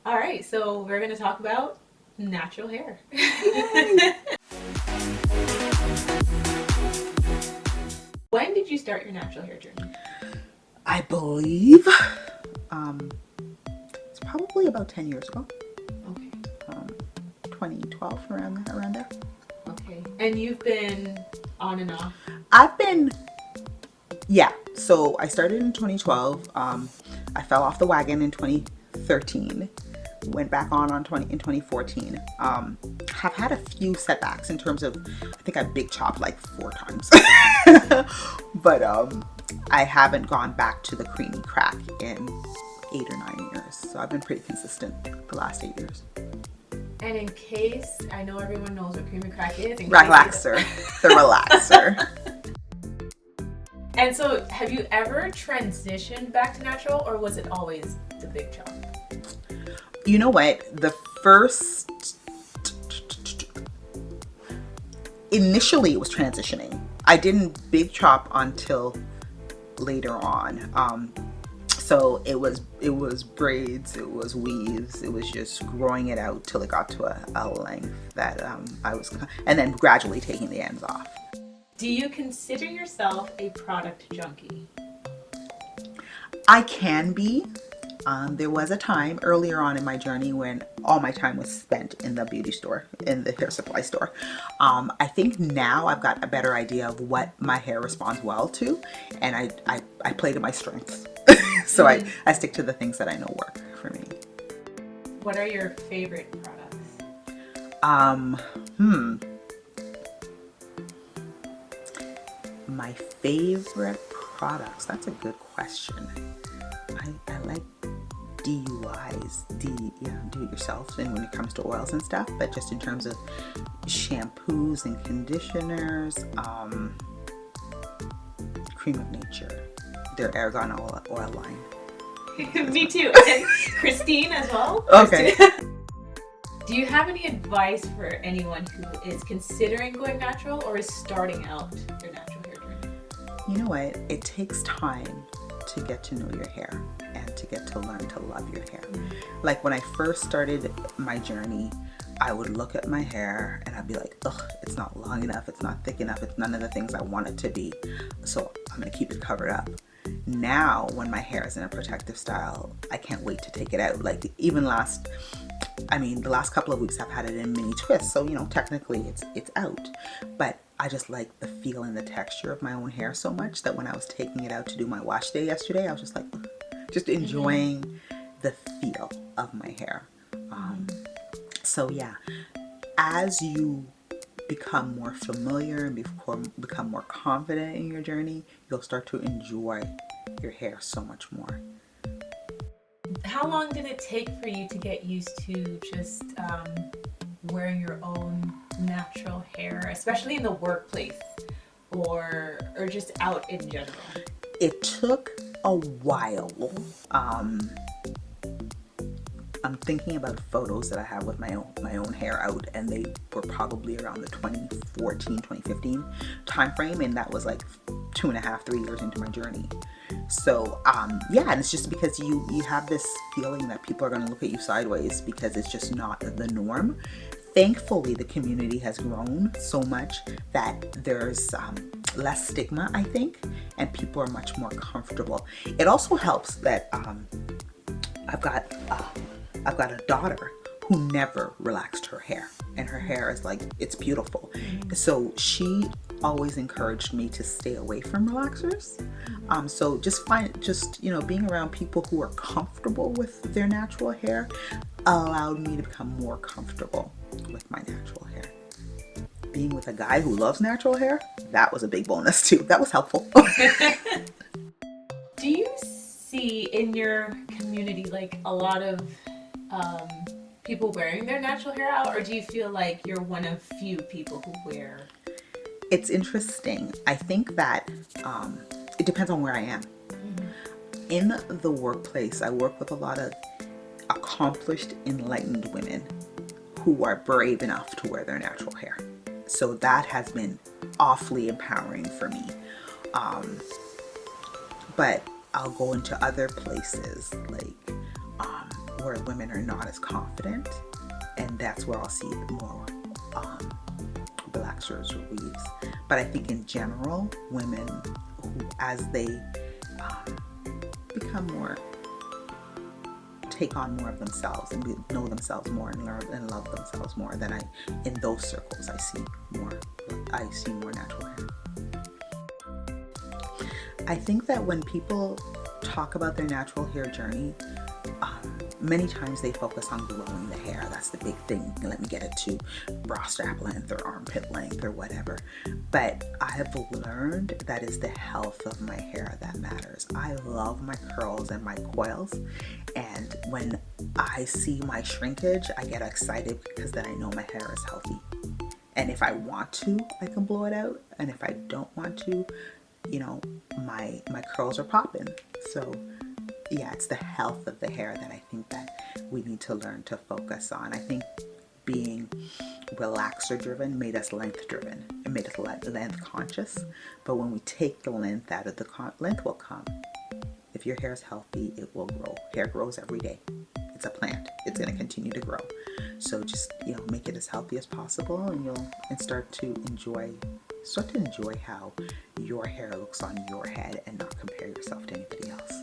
All right, so we're going to talk about natural hair. When did you start your natural hair journey? I believe um, it's probably about 10 years ago. Okay. Um, 2012, around there. Okay. And you've been on and off? I've been, yeah. So I started in 2012. I fell off the wagon in 2013. Went back on in 2014. Have had a few setbacks in terms of, I think I big chopped like 4 times. But I haven't gone back to the creamy crack in 8 or 9 years. So I've been pretty consistent the last 8 years. And in case, I know everyone knows what creamy crack is. Relaxer, the relaxer. And so, have you ever transitioned back to natural, or was it always the big chop? You know what? The first, initially it was transitioning. I didn't big chop until later on. So it was braids, it was weaves, it was just growing it out till it got to a length that I was, and then gradually taking the ends off. Do you consider yourself a product junkie? I can be. There was a time earlier on in my journey when all my time was spent in the beauty store, in the hair supply store. I think now I've got a better idea of what my hair responds well to, and I play to my strengths. So I stick to the things that I know work for me. What are your favorite products? My favorite products. That's a good question. I like DUIs, do it yourself, and when it comes to oils and stuff, but just in terms of shampoos and conditioners, Cream of Nature, their Argan oil line. Me too. And Christine as well. Okay. Do you have any advice for anyone who is considering going natural or is starting out their natural hair journey? You know what? It takes time to get to know your hair and to get to learn to love your hair. Like when I first started my journey, I would look at my hair and I'd be like, ugh, it's not long enough, it's not thick enough, it's none of the things I want it to be. So I'm gonna keep it covered up. Now, when my hair is in a protective style, I can't wait to take it out. Like even the last couple of weeks I've had it in mini twists, so technically it's out. But I just like the feel and the texture of my own hair so much that when I was taking it out to do my wash day yesterday, I was just like, just enjoying the feel of my hair. So yeah, as you become more familiar and become more confident in your journey, you'll start to enjoy your hair so much more. How long did it take for you to get used to just wearing your own natural hair, especially in the workplace or just out in general? It took a while. I'm thinking about photos that I have with my own hair out, and they were probably around the 2014, 2015 time frame, and that was like 2.5, 3 years into my journey. So yeah, and it's just because you have this feeling that people are going to look at you sideways because it's just not the norm. Thankfully, the community has grown so much that there's less stigma, I think, and people are much more comfortable. It also helps that I've got a daughter who never relaxed her hair, and her hair is like, it's beautiful. So she always encouraged me to stay away from relaxers. So just being around people who are comfortable with their natural hair allowed me to become more comfortable with my natural hair. Being with a guy who loves natural hair, that was a big bonus too. That was helpful. Do you see in your community like a lot of people wearing their natural hair out, or do you feel like you're one of few people who wear? It's interesting. I think that it depends on where I am. In the workplace, I work with a lot of accomplished, enlightened women who are brave enough to wear their natural hair. So that has been awfully empowering for me. But I'll go into other places like where women are not as confident, and that's where I'll see more relaxers or weaves. But I think in general, women who, as they become more, take on more of themselves and know themselves more and learn and love themselves more, then in those circles I see more natural hair. I think that when people talk about their natural hair journey, many times they focus on growing the hair. That's the big thing. Let me get it to bra strap length or armpit length or whatever. But I have learned that it's the health of my hair that matters. I love my curls and my coils. And when I see my shrinkage, I get excited because then I know my hair is healthy. And if I want to, I can blow it out. And if I don't want to, my curls are popping. So yeah, it's the health of the hair that I think that we need to learn to focus on. I think being relaxer driven made us length driven. It made us length conscious. But when we take the length out of length will come. If your hair is healthy, it will grow. Hair grows every day. It's a plant. It's going to continue to grow. So just, make it as healthy as possible, and start to enjoy how your hair looks on your head and not compare yourself to anybody else.